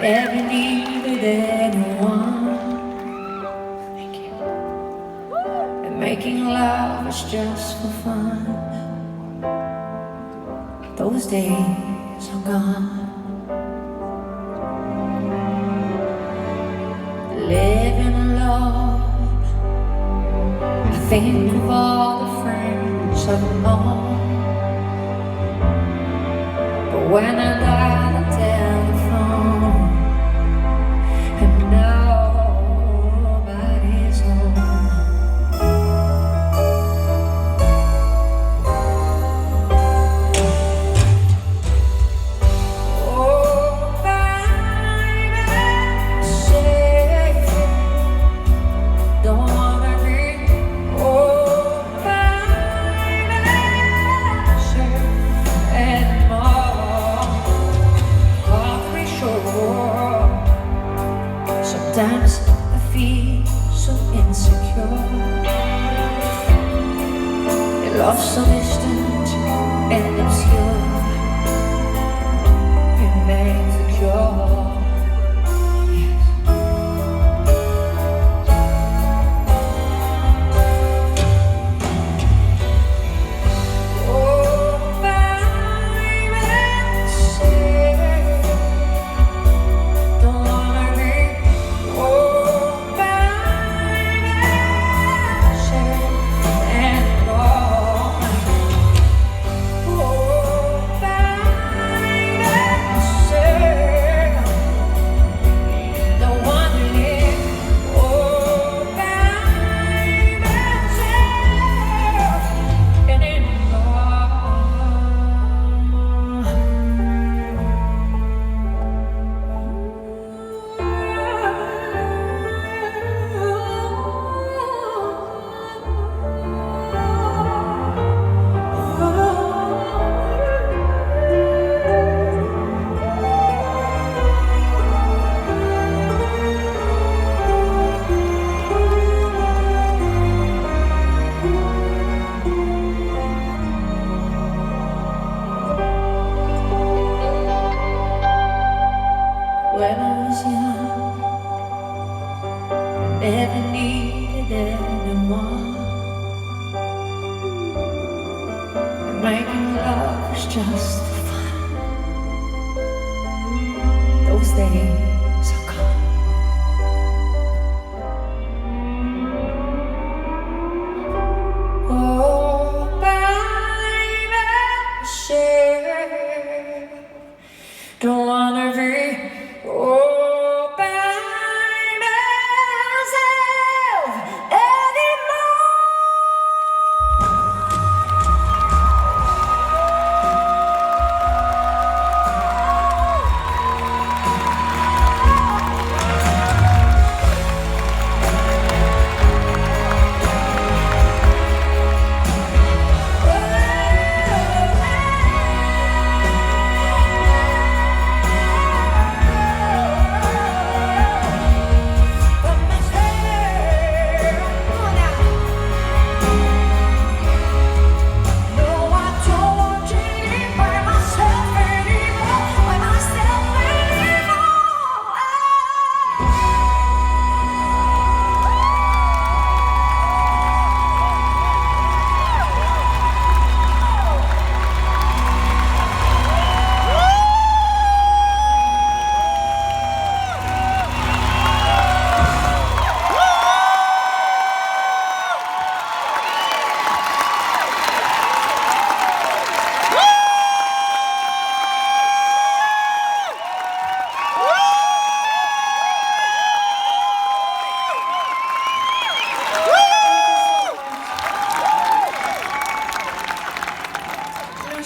Never needed anyone. Thank you. And making love was just for fun. Those days are gone. Living alone, I think of all the friends I've known. But when I dial the telephone and nobody's home, oh baby, say don't wanna be, oh baby, say anymore. Sometimes I feel so insecure. Your love so distant and obscure. Remains the cure. When I was young, I never needed anyone. And making love was just for fun. Those days are gone. Oh, baby, say don't wanna be. Oh, by myself anymore.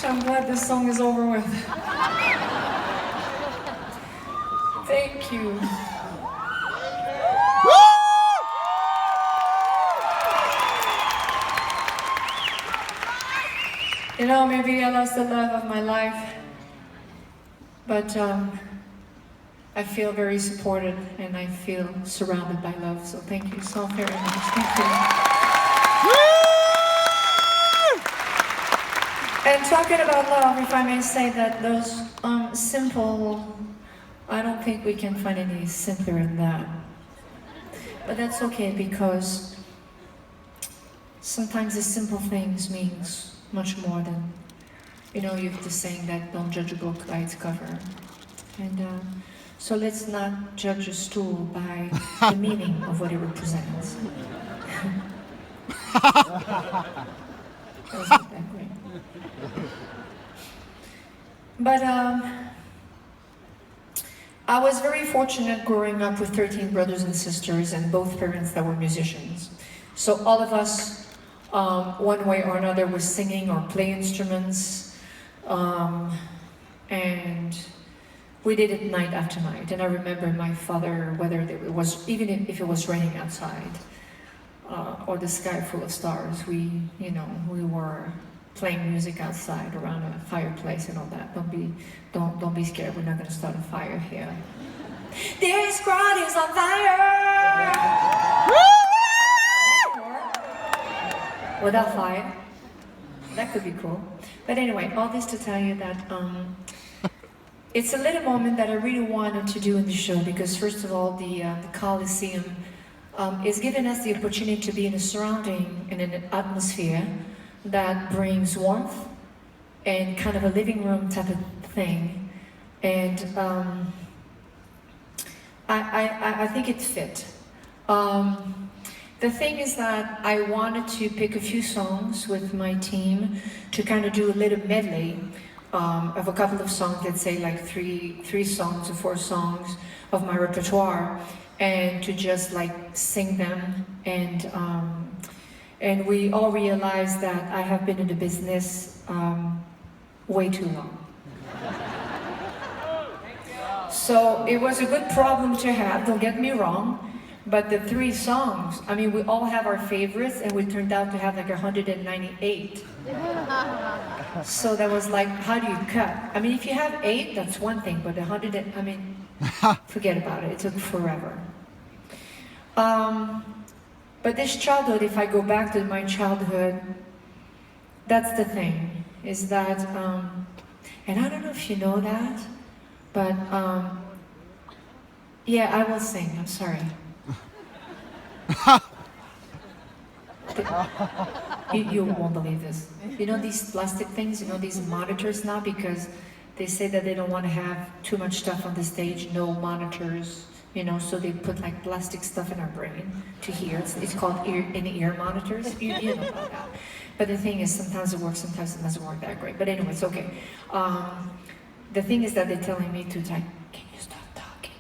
I'm glad this song is over with. Thank you. You know, maybe I lost the love of my life, but I feel very supported and I feel surrounded by love. So thank you so very much. Thank you. And talking about love, if I may say that those simple I don't think we can find any simpler than that. But that's okay, because sometimes the simple things means much more than, you know, you have the saying that don't judge a book by its cover. And so let's not judge a stool by the meaning of what it represents. Wasn't that great? But I was very fortunate growing up with 13 brothers and sisters and both parents that were musicians. So all of us, one way or another, was singing or play instruments. And we did it night after night. And I remember my father, whether it was, even if it was raining outside, or the sky full of stars, we were playing music outside around a fireplace and all that. Don't be scared. We're not going to start a fire here. This crowd is on fire. Without fire, that could be cool. But anyway, all this to tell you that it's a little moment that I really wanted to do in the show, because first of all, the Coliseum is giving us the opportunity to be in a surrounding, in an atmosphere that brings warmth and kind of a living room type of thing. And I think it fit. The thing is that I wanted to pick a few songs with my team to kind of do a little medley of a couple of songs, let's say like three songs or 4 songs of my repertoire, and to just like sing them. And we all realized that I have been in the business way too long. So it was a good problem to have, don't get me wrong, but the 3 songs, I mean, we all have our favorites, and we turned out to have like 198. So that was like, how do you cut? I mean, if you have 8, that's one thing, but 100, I mean, forget about it, it took forever. But this childhood, if I go back to my childhood, that's the thing, is that, and I don't know if you know that, but yeah, I will sing, I'm sorry. You won't believe this. You know these plastic things, you know these monitors now, because they say that they don't want to have too much stuff on the stage, no monitors, you know, so they put like plastic stuff in our brain to hear. It's called in-ear monitors. You know about that. But the thing is, sometimes it works, sometimes it doesn't work that great. But anyway, it's okay. The thing is that they're telling me to type, can you stop talking?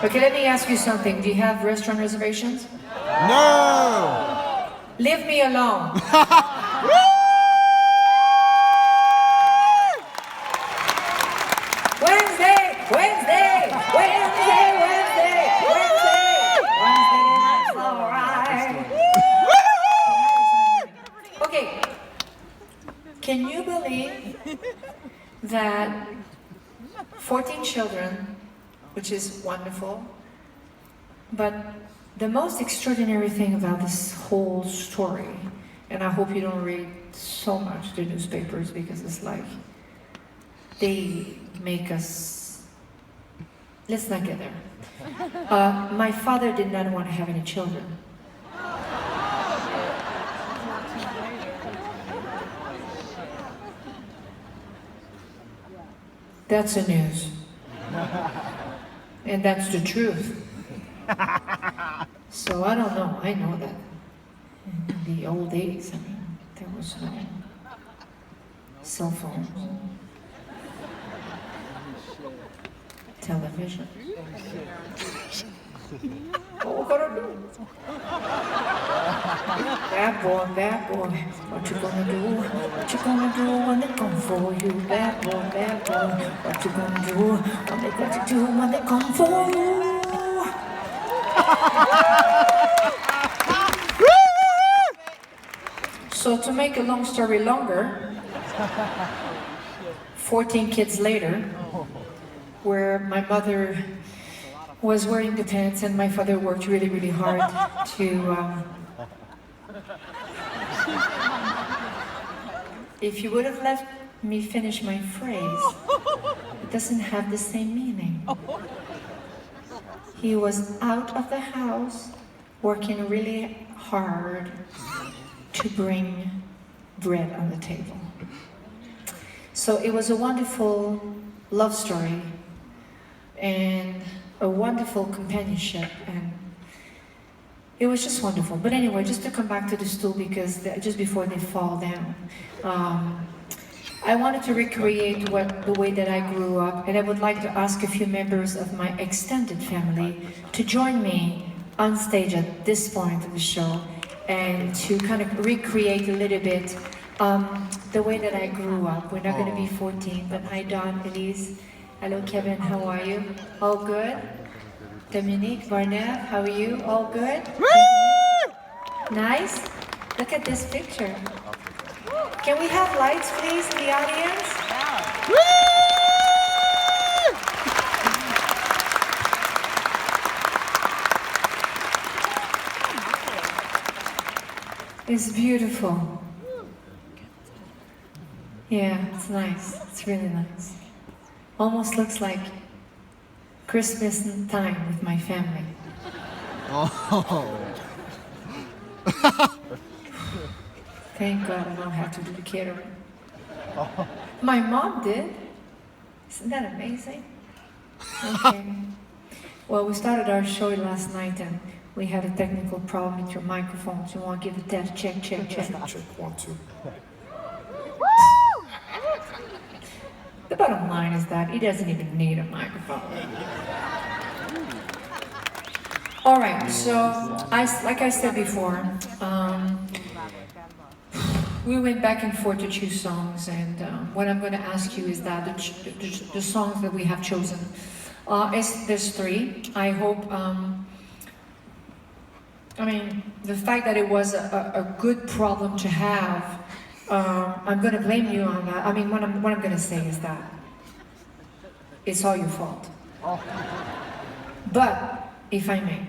Okay, let me ask you something. Do you have restaurant reservations? No! Leave me alone. Wednesday, that's alright. Okay, can you believe that 14 children, which is wonderful, but the most extraordinary thing about this whole story, and I hope you don't read so much the newspapers, because it's like, they make us, let's not get there. My father did not want to have any children. That's the news. And that's the truth. So I don't know, I know that in the old days, I mean, there was no cell phone, television. What we gonna do? Bad boy, what you gonna do? What you gonna do when they come for you? Bad boy, what you gonna do? What you do when they come for you? So to make a long story longer, 14 kids later, where my mother was wearing the pants and my father worked really, really hard if you would have let me finish my phrase, it doesn't have the same meaning. He was out of the house, working really hard to bring bread on the table. So it was a wonderful love story and a wonderful companionship, and it was just wonderful. But anyway, just to come back to the stool, because just before they fall down, I wanted to recreate the way that I grew up, and I would like to ask a few members of my extended family to join me on stage at this point of the show, and to kind of recreate a little bit the way that I grew up. We're not going to be 14, but hi Don, Elise. Hello Kevin, how are you? All good? Dominique, Barnev, how are you? All good? Nice? Look at this picture. Can we have lights, please, in the audience? It's beautiful. Yeah, it's nice. It's really nice. Almost looks like Christmas time with my family. Oh. Thank God I don't have to do the catering. Oh. My mom did. Isn't that amazing? Okay. Well, we started our show last night and we had a technical problem with your microphones. You want to give a test? Check, check, check. Check, 1, 2. The bottom line is that he doesn't even need a microphone. All right, so like I said before, we went back and forth to choose songs, and what I'm going to ask you is that the songs that we have chosen, there's 3. I hope, I mean, the fact that it was a good problem to have, I'm going to blame you on that. I mean, what I'm going to say is that it's all your fault. But, if I may,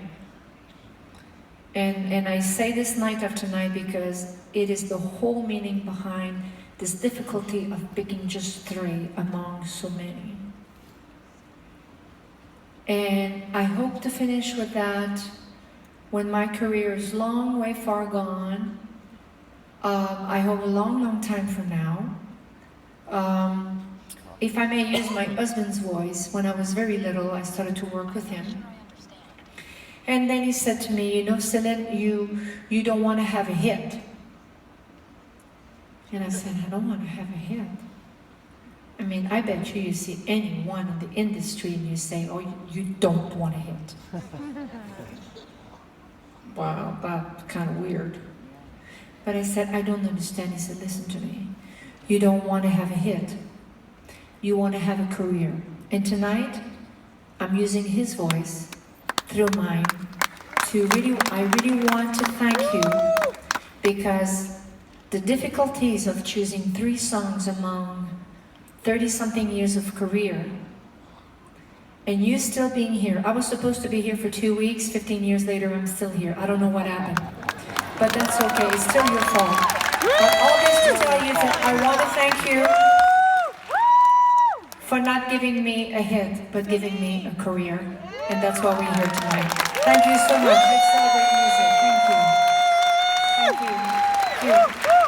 and I say this night after night because it is the whole meaning behind this difficulty of picking just 3 among so many. And I hope to finish with that when my career is long way far gone. I hope a long, long time from now. If I may use my husband's voice, when I was very little, I started to work with him. And then he said to me, you know, Celine, you don't want to have a hit. And I said, I don't want to have a hit. I mean, I bet you see anyone in the industry and you say, oh, you don't want a hit. Wow, that's kind of weird. But I said, I don't understand. He said, listen to me. You don't want to have a hit. You want to have a career. And tonight, I'm using his voice through mine I really want to thank you, because the difficulties of choosing 3 songs among 30-something years of career, and you still being here. I was supposed to be here for 2 weeks, 15 years later I'm still here. I don't know what happened. But that's okay, it's still your fault. But all this to tell you that I want to thank you for not giving me a hit, but giving me a career. And that's why we're here tonight. Thank you so much. Let's celebrate music. Thank you. Thank you. Thank you.